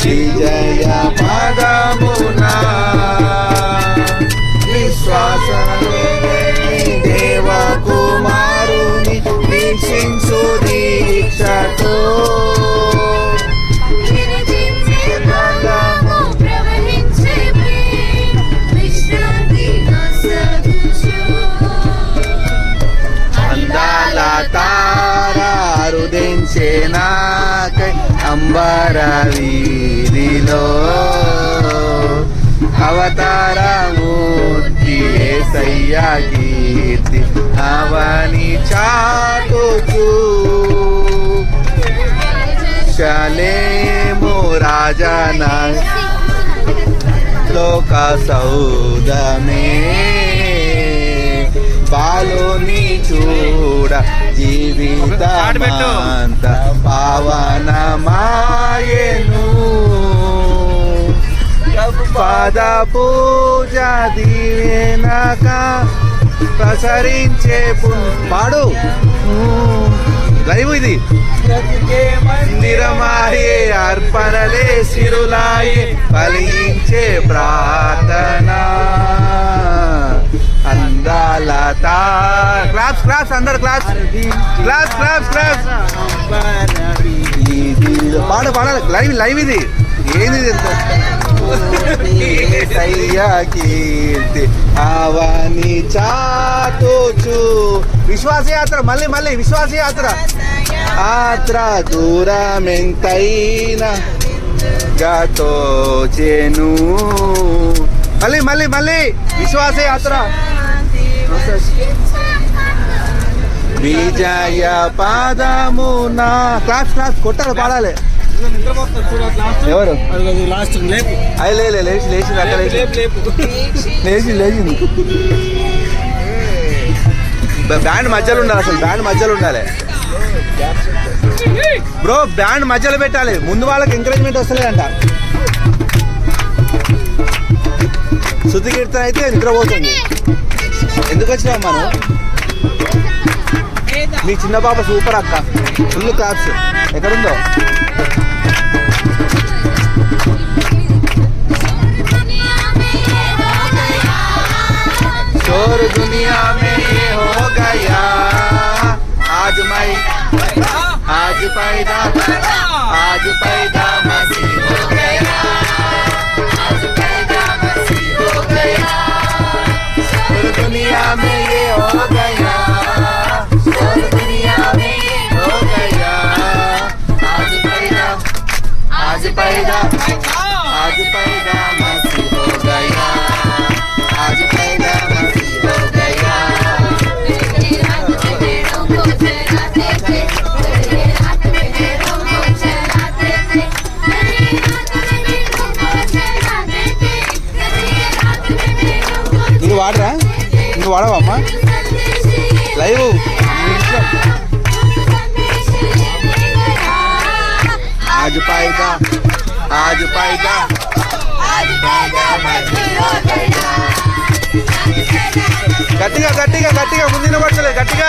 విజయ పదమునా విశ్వాసమే దేవ కుమారుని వీక్షించు దీక్షతో అందాల తారుదించేనాకై అంబర వీధిలో అవతారమూర్తి యేసయ్య కీర్తి అవని చాటుచు శలేము రాజన లోక సౌదమే బాలుని చూడ జీవితమంత పావనమాయెను పాద పూజ దీవెనక ప్రసరించే పాడు లైవ్ ఇది మందిరమాయే అర్పణలే సిరులాయే ఫలించే ప్రార్థన అందాల క్లాప్స్ క్లాప్స్ అందరు క్లాప్స్ క్లాప్స్ క్లాప్స్ క్లాప్స్ పాడు పాడాలి లైవ్ లైవ్ ఇది ఏంది కీర్తి అవని చాటుచు విశ్వాసయాత్ర మళ్ళీ మళ్ళీ విశ్వాసయాత్ర యాత్ర దూరమెంతైనా గతోచెను మళ్ళీ మళ్ళీ మళ్ళీ విశ్వాసయాత్ర విజయ పాదమునా క్లాస్ క్లాస్ కొట్టాలి పాడాలి ఎవరు అది లేచి లేచి అక్కడ లేచి లేచింది బ్యాండ్ మధ్యలో ఉండాలి అసలు బ్యాండ్ మధ్యలో ఉండాలి బ్రో బ్యాండ్ మధ్యలో పెట్టాలి ముందు వాళ్ళకి ఎంకరేజ్మెంట్ వస్తలేదంట శృతి కీర్తన అయితే నిద్రపోతుంది ఎందుకు వచ్చినావు మనం మీ చిన్న పాప సూపర్ అక్క ఫుల్ క్లాప్స్ ఎక్కడుందో शोर दुनिया में ये हो गया आज पैदा मसीह हो गया आज पैदा मसीह हो गया शोर दुनिया में ये हो गया शोर दुनिया में ये हो गया आज पैदा मसीह हो गया आज पैदा నువ్వు వాడరా నువ్వు వాడవా అమ్మా లైవ్ आज पैदा గట్టిగా గట్టిగా గట్టిగా ముందు పడతలే గట్టిగా